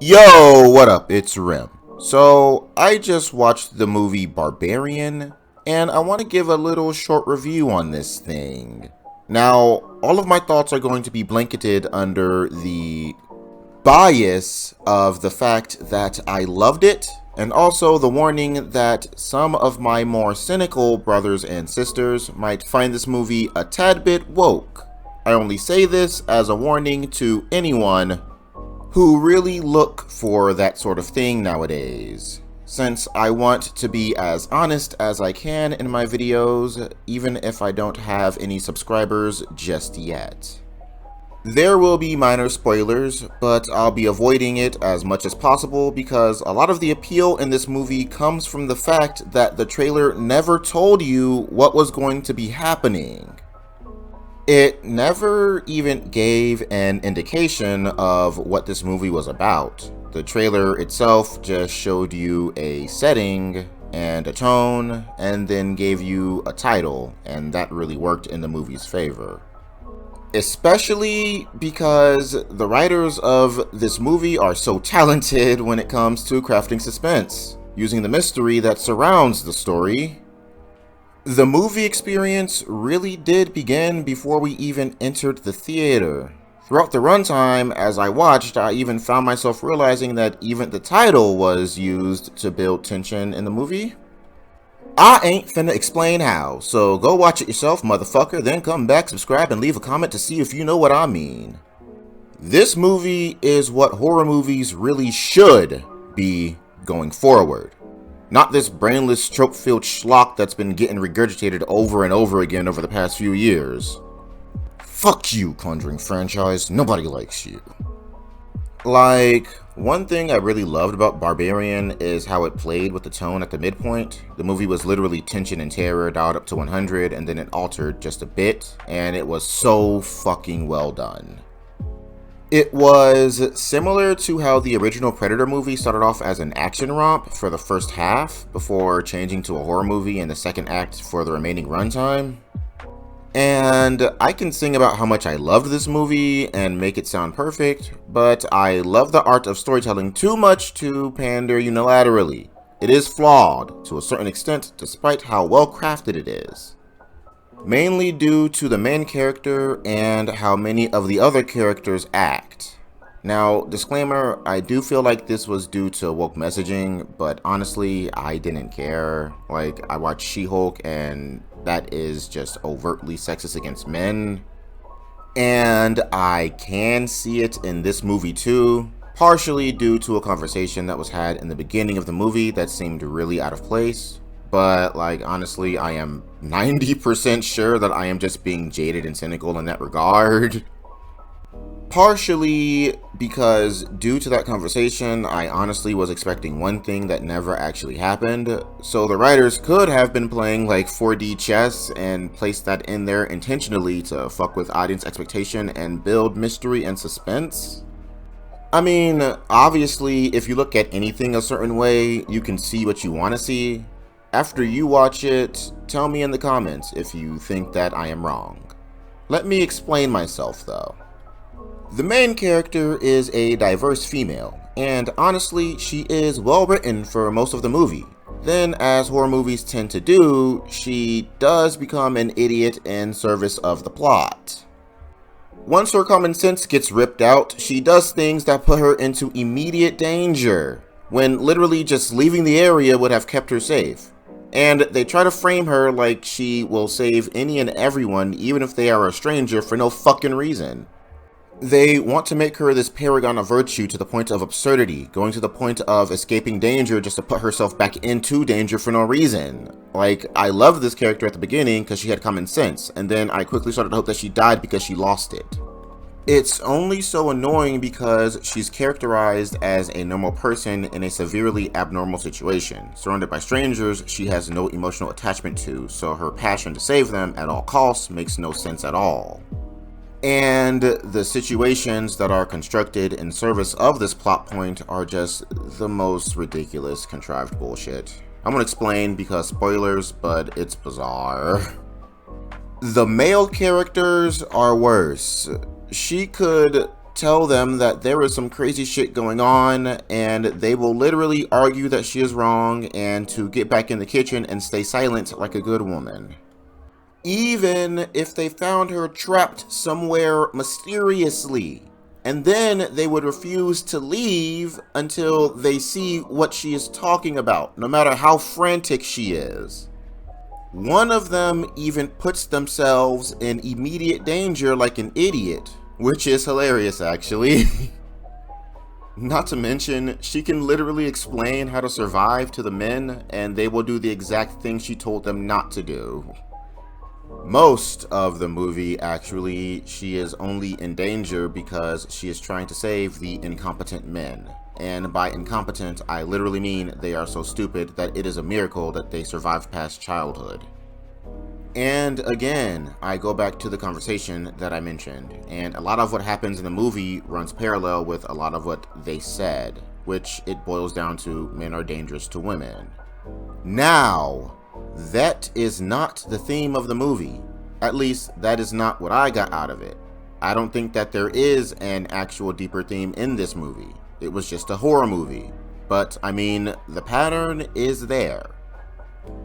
Yo, what up? It's Rem. So, I just watched the movie Barbarian, and I want to give a little short review on this thing. Now, all of my thoughts are going to be blanketed under the bias of the fact that I loved it, and also the warning that some of my more cynical brothers and sisters might find this movie a tad bit woke. I only say this as a warning to anyone who really look for that sort of thing nowadays, since I want to be as honest as I can in my videos, even if I don't have any subscribers just yet. There will be minor spoilers, but I'll be avoiding it as much as possible because a lot of the appeal in this movie comes from the fact that the trailer never told you what was going to be happening. It never even gave an indication of what this movie was about. The trailer itself just showed you a setting and a tone, and then gave you a title, and that really worked in the movie's favor. Especially because the writers of this movie are so talented when it comes to crafting suspense, using the mystery that surrounds the story. The movie experience really did begin before we even entered the theater. Throughout the runtime, as I watched, I even found myself realizing that even the title was used to build tension in the movie. I ain't finna explain how, so go watch it yourself, motherfucker, then come back, subscribe, and leave a comment to see if you know what I mean. This movie is what horror movies really should be going forward. Not this brainless, trope-filled schlock that's been getting regurgitated over and over again over the past few years. Fuck you, Conjuring franchise. Nobody likes you. Like, one thing I really loved about Barbarian is how it played with the tone at the midpoint. The movie was literally tension and terror dialed up to 100, and then it altered just a bit, and it was so fucking well done. It was similar to how the original Predator movie started off as an action romp for the first half, before changing to a horror movie in the second act for the remaining runtime. And I can sing about how much I loved this movie and make it sound perfect, but I love the art of storytelling too much to pander unilaterally. It is flawed to a certain extent, despite how well crafted it is. Mainly due to the main character and how many of the other characters act. Now, disclaimer, I do feel like this was due to woke messaging, but honestly, I didn't care. Like, I watched She-Hulk, and that is just overtly sexist against men. And I can see it in this movie too, partially due to a conversation that was had in the beginning of the movie that seemed really out of place. But, like, honestly, I am 90% sure that I am just being jaded and cynical in that regard. Partially because, due to that conversation, I honestly was expecting one thing that never actually happened. So the writers could have been playing, like, 4D chess and placed that in there intentionally to fuck with audience expectation and build mystery and suspense. I mean, obviously, if you look at anything a certain way, you can see what you want to see. After you watch it, tell me in the comments if you think that I am wrong. Let me explain myself though. The main character is a diverse female, and honestly, she is well written for most of the movie. Then, as horror movies tend to do, she does become an idiot in service of the plot. Once her common sense gets ripped out, she does things that put her into immediate danger, when literally just leaving the area would have kept her safe. And they try to frame her like she will save any and everyone, even if they are a stranger, for no fucking reason. They want to make her this paragon of virtue to the point of absurdity, going to the point of escaping danger just to put herself back into danger for no reason. Like, I loved this character at the beginning because she had common sense, and then I quickly started to hope that she died because she lost it. It's only so annoying because she's characterized as a normal person in a severely abnormal situation. Surrounded by strangers she has no emotional attachment to, so her passion to save them at all costs makes no sense at all. And the situations that are constructed in service of this plot point are just the most ridiculous contrived bullshit. I'm gonna explain because spoilers, but it's bizarre. The male characters are worse. She could tell them that there is some crazy shit going on, and they will literally argue that she is wrong and to get back in the kitchen and stay silent like a good woman. Even if they found her trapped somewhere mysteriously, and then they would refuse to leave until they see what she is talking about, no matter how frantic she is. One of them even puts themselves in immediate danger like an idiot, which is hilarious actually. Not to mention, she can literally explain how to survive to the men, and they will do the exact thing she told them not to do. Most of the movie, actually, she is only in danger because she is trying to save the incompetent men. And by incompetent, I literally mean they are so stupid that it is a miracle that they survived past childhood. And again, I go back to the conversation that I mentioned, and a lot of what happens in the movie runs parallel with a lot of what they said, which it boils down to men are dangerous to women. Now, that is not the theme of the movie. At least, that is not what I got out of it. I don't think that there is an actual deeper theme in this movie. It was just a horror movie. But, I mean, the pattern is there.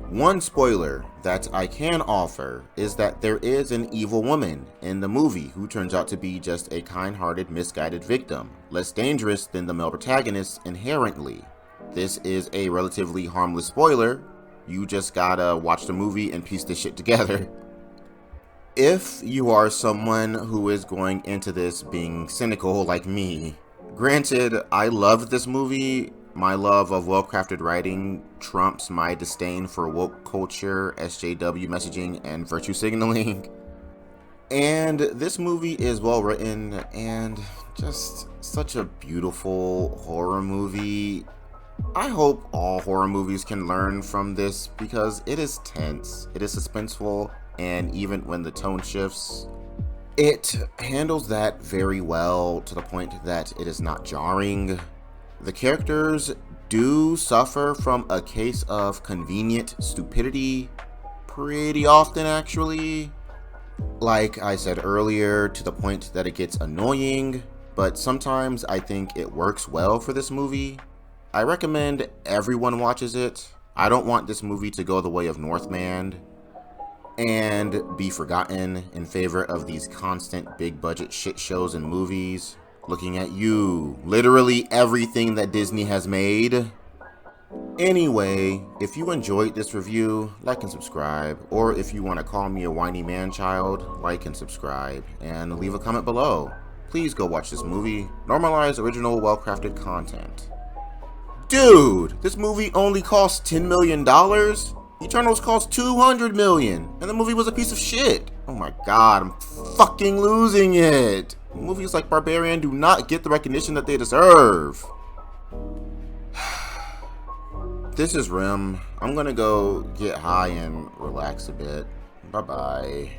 One spoiler that I can offer is that there is an evil woman in the movie who turns out to be just a kind-hearted, misguided victim, less dangerous than the male protagonist inherently. This is a relatively harmless spoiler. You just gotta watch the movie and piece this shit together. If you are someone who is going into this being cynical like me, granted, I loved this movie. My love of well-crafted writing trumps my disdain for woke culture, SJW messaging, and virtue signaling. And this movie is well written and just such a beautiful horror movie. I hope all horror movies can learn from this because it is tense, it is suspenseful, and even when the tone shifts, it handles that very well to the point that it is not jarring. The characters do suffer from a case of convenient stupidity pretty often actually. Like I said earlier, to the point that it gets annoying, but sometimes I think it works well for this movie. I recommend everyone watches it. I don't want this movie to go the way of Northman and be forgotten in favor of these constant big budget shit shows and movies. Looking at you, literally everything that Disney has made. Anyway, if you enjoyed this review, like and subscribe, or if you want to call me a whiny man-child, like and subscribe, and leave a comment below. Please go watch this movie. Normalize original, well-crafted content. Dude, this movie only cost $10 million? Eternals cost $200 million, and the movie was a piece of shit. Oh my god, I'm fucking losing it. Movies like Barbarian do not get the recognition that they deserve. This is Rem. I'm gonna go get high and relax a bit. Bye-bye.